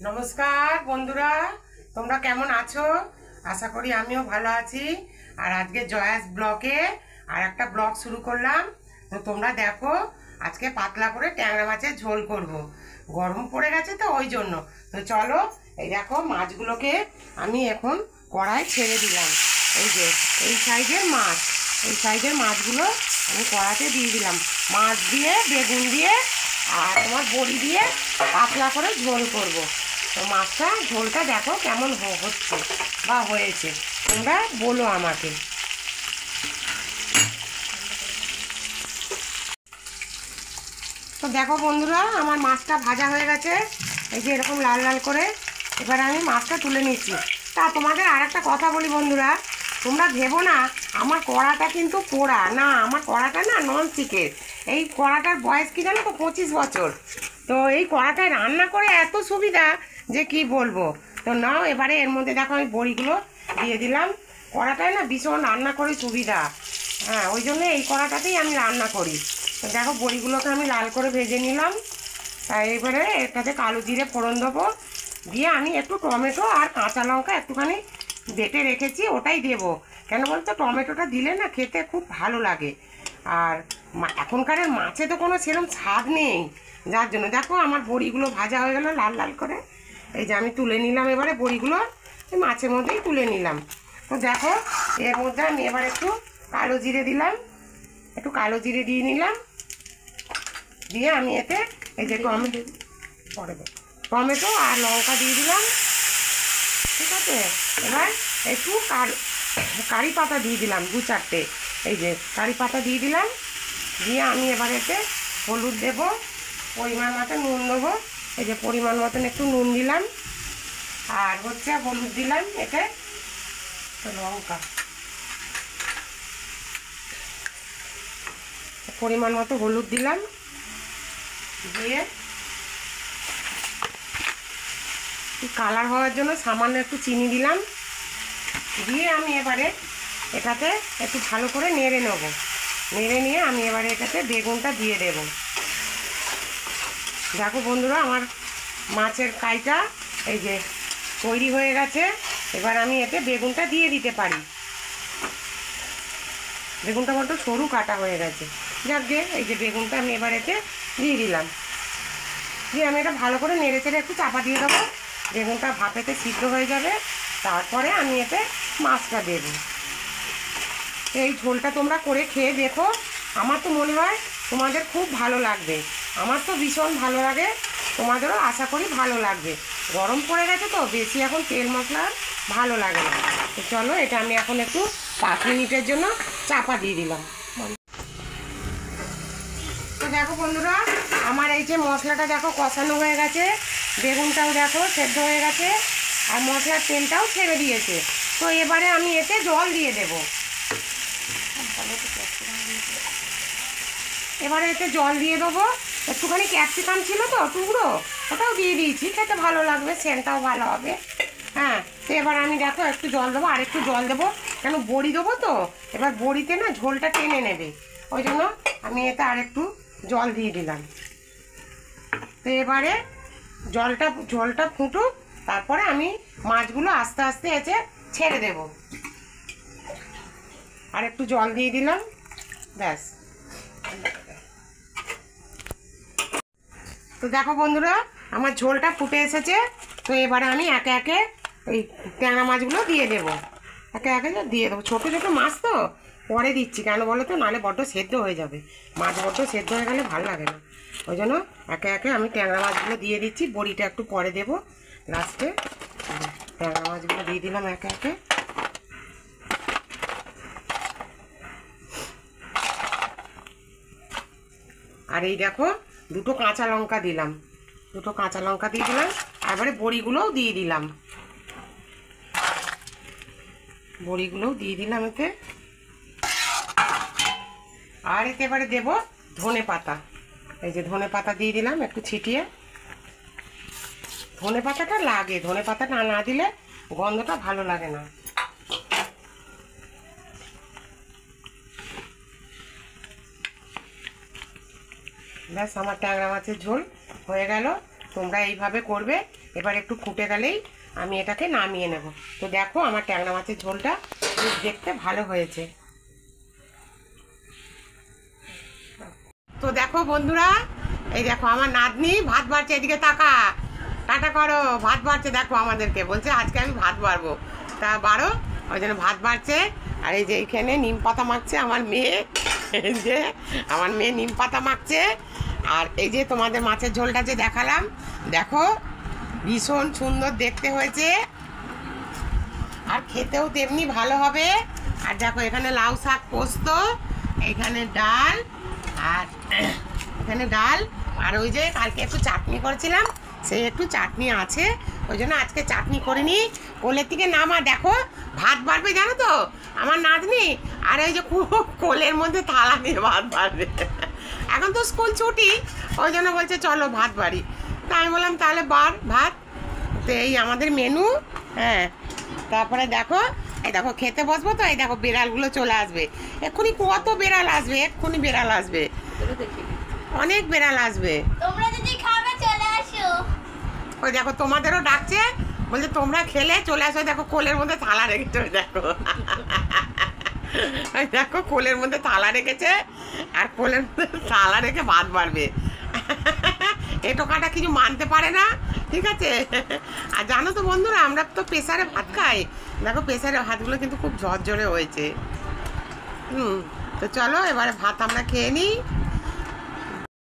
নমস্কার বন্ধুরা, তোমরা কেমন আছো? আশা করি আমিও ভালো আছি। আর আজকে জয়াস ব্লকে আর একটা ব্লগ শুরু করলাম। তো তোমরা দেখো, আজকে পাতলা করে ট্যাংরা মাছের ঝোল করব। গরম পড়ে গেছে তো ওই জন্য। তো চলো, এই দেখো মাছগুলোকে আমি এখন কড়াই ছেড়ে দিলাম। এই যে এই সাইজের মাছ, এই সাইজের মাছগুলো আমি কড়াতে দিয়ে দিলাম। মাছ দিয়ে, বেগুন দিয়ে আর তোমার বড়ি দিয়ে পাতলা করে ঝোল করব। তো মাছটা ঝোলটা দেখো কেমন হচ্ছে বা হয়েছে, তোমরা বলো আমাকে। তো দেখো বন্ধুরা, আমার মাছটা ভাজা হয়ে গেছে, এই যে এরকম লাল লাল করে। এবারে আমি মাছটা তুলে নিচ্ছি। তা তোমাদের আর একটা কথা বলি বন্ধুরা, তোমরা ভেবো না আমার কড়াটা কিন্তু পোড়া না, আমার কড়াটা না নন স্টিকের। এই কড়াটার বয়স কি জানো তো, 25 বছর। তো এই কড়াটায় রান্না করে এত সুবিধা যে কি বলবো। তো নাও, এবারে এর মধ্যে দেখো আমি বড়িগুলো দিয়ে দিলাম। কড়াটায় না ভীষণ রান্না করে সুবিধা, হ্যাঁ, ওই জন্য এই কড়াটাতেই আমি রান্না করি। তো দেখো বড়িগুলোকে আমি লাল করে ভেজে নিলাম। তাই এবারে এটাতে কালো জিরে ফোড়ন দেবো, দিয়ে আমি একটু টমেটো আর কাঁচা লঙ্কা একটুখানি বেটে রেখেছি, ওটাই দেবো। কেন বলতো, টমেটোটা দিলে না খেতে খুব ভালো লাগে। আর এখনকার মাছে তো কোনো সেরকম স্বাদ নেই, যার জন্য দেখো আমার বড়িগুলো ভাজা হয়ে গেল লাল লাল করে। এই যে আমি তুলে নিলাম, এবারে বড়িগুলো মাছের মধ্যেই তুলে নিলাম। তো দেখো এর মধ্যে আমি এবার একটু কালো জিরে দিলাম, একটু কালো জিরে দিয়ে নিলাম। দিয়ে আমি এতে এই যে টমেটো আর লঙ্কা দিয়ে দিলাম, ঠিক আছে। এবার একটু কারি পাতা দিয়ে দিলাম, 2-4টে। এই যে কারি পাতা দিয়ে দিলাম। দিয়ে আমি এবার এতে হলুদ দেব, পরিমাণ মতো নুন দেবো। এই যে পরিমাণ মতন একটু নুন দিলাম, আর হচ্ছে হলুদ দিলাম এতে, লঙ্কা পরিমাণ মতো হলুদ দিলাম। দিয়ে কালার হওয়ার জন্য সামান্য একটু চিনি দিলাম। দিয়ে আমি এবারে এটাতে একটু ভালো করে নেড়ে নেবো। নেড়ে নিয়ে আমি এবারে এটাতে বেগুনটা দিয়ে দেব। দেখো বন্ধুরা, আমার মাছের কাইটা এই যে তৈরি হয়ে গেছে। এবার আমি এতে বেগুনটা দিয়ে দিতে পারি। বেগুনটা বড্ড সরু কাটা হয়ে গেছে, যাক গে। এই যে বেগুনটা আমি এবার এতে দিয়ে দিলাম। দিয়ে আমি এটা ভালো করে নেড়ে চেড়ে একটু চাপা দিয়ে দেবো। বেগুনটা ভাপেতে সিদ্ধ হয়ে যাবে, তারপরে আমি এতে মাছটা দেব। এই ঝোলটা তোমরা করে খেয়ে দেখো, আমার তো মনে হয় তোমাদের খুব ভালো লাগবে। আমার তো ভীষণ ভালো লাগে, তোমাদেরও আশা করি ভালো লাগবে। গরম পড়ে গেছে তো, বেশি এখন তেল মশলা ভালো লাগে না। তো চলো, এটা আমি এখন একটু 5 মিনিটের জন্য চাপা দিয়ে দিলাম। তো দেখো বন্ধুরা, আমার এই যে মশলাটা দেখো কষানো হয়ে গেছে, বেগুনটাও দেখো সেদ্ধ হয়ে গেছে, আর মশলার তেলটাও ছেড়ে দিয়েছে। তো এবারে আমি এতে জল দিয়ে দেব। এবারে এতে জল দিয়ে দেবো। একটুখানি ক্যাপসিকাম ছিল তো টুকরো, ওটাও দিয়ে দিয়েছি, খেতে ভালো লাগবে, সেন্টটাও ভালো হবে। হ্যাঁ, তো এবার আমি দেখো একটু জল দেবো, আর একটু জল দেবো, কেন বড়ি দেবো তো। এবার বড়িতে না ঝোলটা টেনে নেবে, ওই জন্য আমি এতে আর একটু জল দিয়ে দিলাম। তো এবারে ঝোলটা ফুটুক, তারপরে আমি মাছগুলো আস্তে আস্তে এসে ছেড়ে দেব। আর একটু জল দিয়ে দিলাম, ব্যাস। তো দেখো বন্ধুরা, আমার ঝোলটা ফুটে এসেছে। তো এবারে আমি একে একে ওই ট্যাংরা মাছগুলো দিয়ে দেবো, একে একে দিয়ে দেবো। ছোটো ছোটো মাছ তো পরে দিচ্ছি, কেন বলো তো, নাহলে বড্ড সেদ্ধ হয়ে যাবে। মাছ বড্ড সেদ্ধ হয়ে গেলে ভালো লাগে না, ওই জন্য একে একে আমি ট্যাংরা মাছগুলো দিয়ে দিচ্ছি। বড়িটা একটু পরে দেবো লাস্টে। ট্যাংরা মাছগুলো দিয়ে দিলাম একে একে। আর এই দেখো 2টো কাঁচা লঙ্কা দিলাম, 2টো কাঁচা লঙ্কা দিয়ে দিলাম। এবারে বড়িগুলোও দিয়ে দিলাম, বড়িগুলোও দিয়ে দিলাম এতে। আর এতে এবারে দেবো ধনে পাতা। এই যে ধনে পাতা দিয়ে দিলাম একটু ছিটিয়ে। ধনে পাতাটা লাগে, ধনে পাতাটা না দিলে গন্ধটা ভালো লাগে না। ব্যাস, আমার ট্যাংরা মাছের ঝোল হয়ে গেল। তোমরা এইভাবে করবে। এবার একটু ফুটে গেলেই আমি এটাকে নামিয়ে নেব। তো দেখো আমার ট্যাংরা মাছের ঝোলটা বেশ দেখতে ভালো হয়েছে। তো দেখো বন্ধুরা, এই দেখো আমার নাতনি ভাত বাড়ছে, এদিকে তাকা, টাটা করো, ভাত বাড়ছে দেখো আমাদেরকে, বলছে আজকে আমি ভাত বাড়বো, তা বাড়ো, ওই জন্য ভাত বাড়ছে। আর এই যে এইখানে নিম পাতা মাখছে আমার মেয়ে, এই যে আমার মেয়ে নিম পাতা মাখছে। আর এই যে তোমাদের মাছের ঝোলটা যে দেখালাম, দেখো ভীষণ সুন্দর দেখতে হয়েছে আর খেতেও তেমনি ভালো হবে। আর দেখো এখানে লাউ শাক পোস্ত, এখানে ডাল, আর এখানে ডাল, আর ওই যে কালকে একটু চাটনি করেছিলাম সেই একটু চাটনি আছে, ওই জন্য আজকে চাটনি করিনি। কোলের থেকে নামা দেখো ভাত বাড়বে জানো তো আমার নাতনি, আর ওই যে খুব কোলের মধ্যে থালা নিয়ে ভাত বাড়বে। এখন তো স্কুল ছুটি, ওই জন্য বলছে চলো ভাত বাড়ি। তা আমি বললাম তাহলে বাড় ভাত। তো এই আমাদের মেনু। হ্যাঁ, তারপরে দেখো এই দেখো খেতে বসবো তো, এই দেখো বিড়ালগুলো চলে আসবে এক্ষুনি, কত বিড়াল আসবে, এক্ষুনি বিড়াল আসবে, অনেক বিড়াল আসবে। তোমরা যদি খাবে চলে আসো। ওই দেখো তোমাদেরও ডাকছে, বলছে তোমরা খেলে চলে আসো। দেখো কোলের মধ্যে থালা রেখেছে, ওই দেখো, ওই দেখো কোলের মধ্যে থালা রেখেছে, আর কোলের মধ্যে থালা রেখে ভাত বাড়বে। এটো কাটা কিছু মানতে পারে না, ঠিক আছে। আর জানো তো বন্ধুরা, আমরা তো প্রেসারে ভাত খাই, দেখো প্রেসারে ভাতগুলো কিন্তু খুব ঝরঝরে হয়েছে। তো চলো এবারে ভাত আমরা খেয়ে নিই।